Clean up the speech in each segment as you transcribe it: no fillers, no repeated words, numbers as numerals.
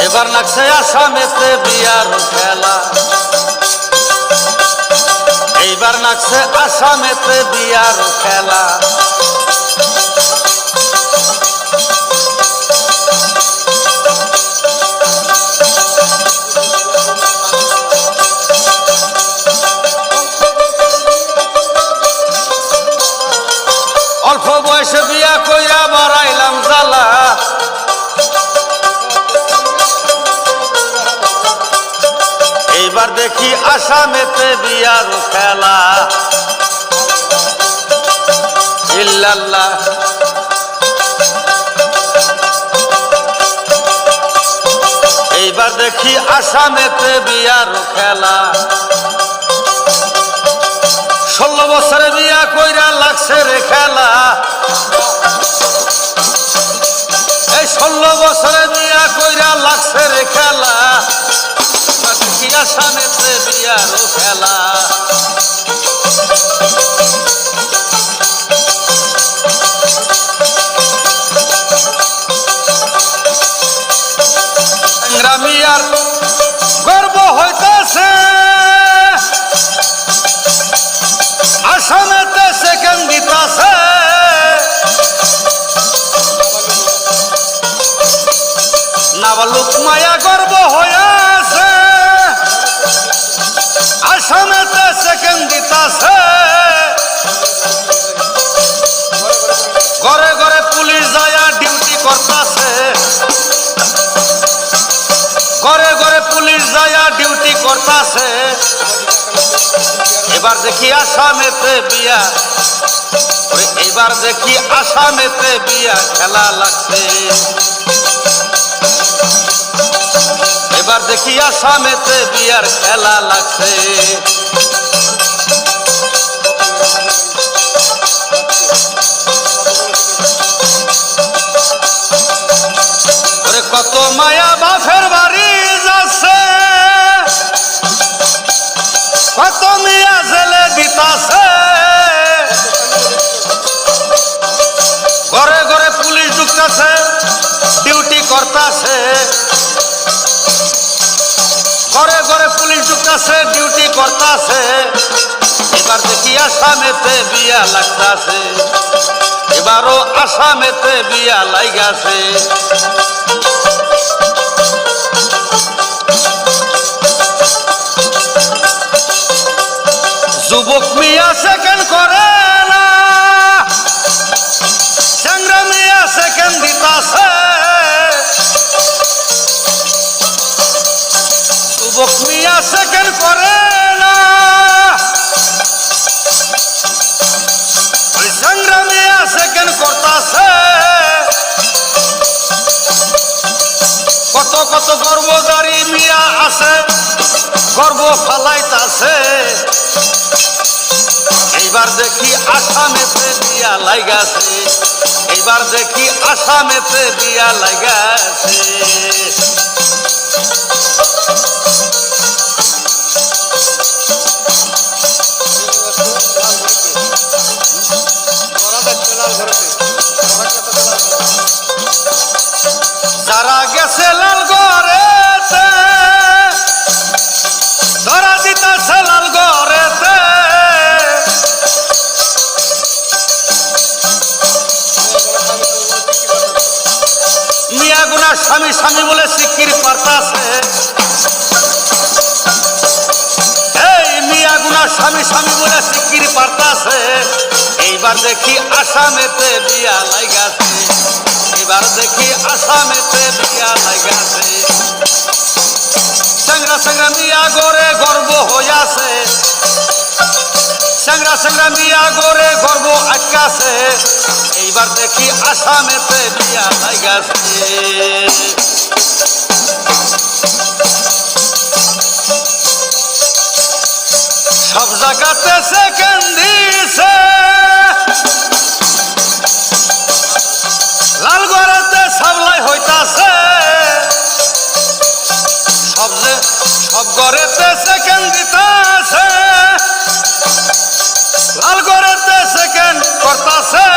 এবার লাগছে আসামেতে বিয়ার খেলা, এইবার লাগছে আসামেতে বিয়ার খেলা। অল্প বয়সে বিয়া কইরা বাড়াইলাম জ্বালা, এইবার দেখি আসামেতে বিয়ার খেলা। ইল্লাল্লাহ এইবার দেখি আসামেতে বিয়ার খেলা। 16 বছরে বিয়া কইরা লাগছে রে খেলা, এই 16 বছরে বিয়া কইরা লাগছে রে খেলা। দেখি আসামেতে বিয়ার খেলা। গ্রামিয়ার গর্ব হইতেছে আসামেতে সেকেন্ড দিতাছে, নাবালুক মায়া গর্ব হইয়াছে আসামেতে সেকেন্ড দিতাছে। ঘরে ঘরে পুলিশ যায়া ডিউটি করতাছে, ঘরে ঘরে পুলিশ যায়া ডিউটি করতাছে। এবার দেখি আসামেতে বিয়া, এবার দেখি আসামেতে বিয়া খেলা লাগছে। এবার দেখি আসামেতে বিয়ার খেলা লাগছে। কত মায়া বাপের বাড়ি যাচ্ছে, কত মিয়া জেলে দিতাছে। ঘরে ঘরে পুলিশ ঢুকতেছে, ডিউটি করতেছে। ঘরে ঘরে পুলিশ ঢুকতেছে, ডিউটি করতেছে। এবার দেখি আসামেতে বিয়া লাগতাছে, এবারও আসামেতে বিয়া লাগাছে। যুবক মিয়া সেকেন্ড করে না, চ্যাংড়া মিয়া সেকেন্ড দিতাছে। যুবক মিয়া সেকেন্ড করে না, চ্যাংড়া মিয়া সেকেন্ড করতাছে। কত কত গর্ভধারী মিয়া আছে, গর্ব ফালাইতাছে। এইবার দেখি আসামেতে বিয়া লাগাছে, এইবার দেখি আসামেতে বিয়া লাগাছে। যারা গেছে লাল ঘরেতে, ধরা দিতাছে লাল ঘরেতে। মিয়া গুনা স্বামী স্বামী বলে সিকির পারতাছে, এই মিয়া গুনা স্বামী স্বামী বলে সিকির পারতাছে। এইবার দেখি আসামেতে বিয়া লাগাছে, এবার দেখি আসামেতে বিয়া লাগাছে। চ্যাংড়া চ্যাংড়া মিয়া গড়ে গর্ব হইয়াছে, চ্যাংড়া চ্যাংড়া মিয়া গড়ে গর্ব আটকাছে। এইবার দেখি আসামেতে বিয়া লাগাছে। সব জায়গাতে সেকেন্ড দিছে, লাল ঘরেতে সাবলাই হইতাছে। সব ঘরেতে সেকেন্ড দিতাছে, লাল ঘরেতে সেকেন্ড করতাছে।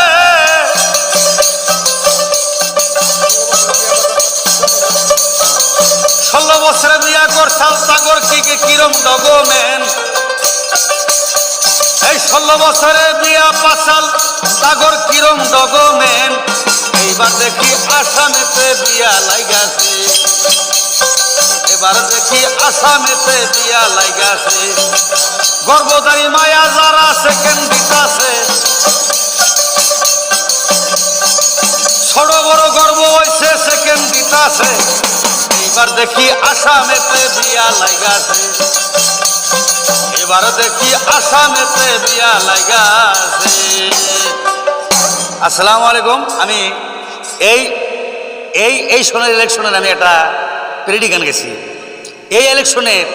বছরে বিয়া করছাল তাগর কিরম ডকুমেন্ট, এই 16 বছরে বিয়া পাশাল তাগর কিরম ডকুমেন্ট, এইবার দেখি আসামেতে বিয়া লাগাছে, এবার দেখি আসামেতে বিয়া লাগাছে। গর্ভধারী মায়া যারা সেকেন্ড দিতাছে, ছোট বড় গর্ব হইছে সেকেন্ড দিতাছে, এইবার দেখি আসামেতে বিয়া লাগাছে, এবার দেখি আসামেতে বিয়া লাগাছে। আসসালামু আলাইকুম। আমি এই এই এই সনের ইলেকশনের আমি একটা প্যারোডি গান গেছি। এই ইলেকশনের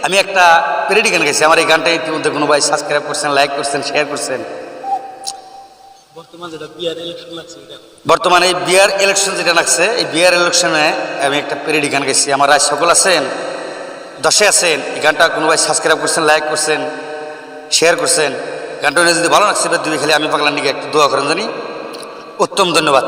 আমি একটা প্যারোডি গান গেছি। আমার এই গানটা ইতিমধ্যে কোনো ভাই সাবস্ক্রাইব করছেন, লাইক করছেন, শেয়ার করছেন। বর্তমানে এই বিয়ার ইলেকশন যেটা লাগছে, এই বিয়ার ইলেকশনে আমি একটা প্যারোডি গান গেছি। আমার রাজ সকল আছেন, দশে আছেন, এই গানটা কোনো ভাই সাবস্ক্রাইব করছেন, লাইক করছেন, শেয়ার করছেন। গানটা যদি ভালো লাগছে দুই খালি আমি পাগলার নিকে একটু দোয়া করেন জানি। উত্তম ধন্যবাদ।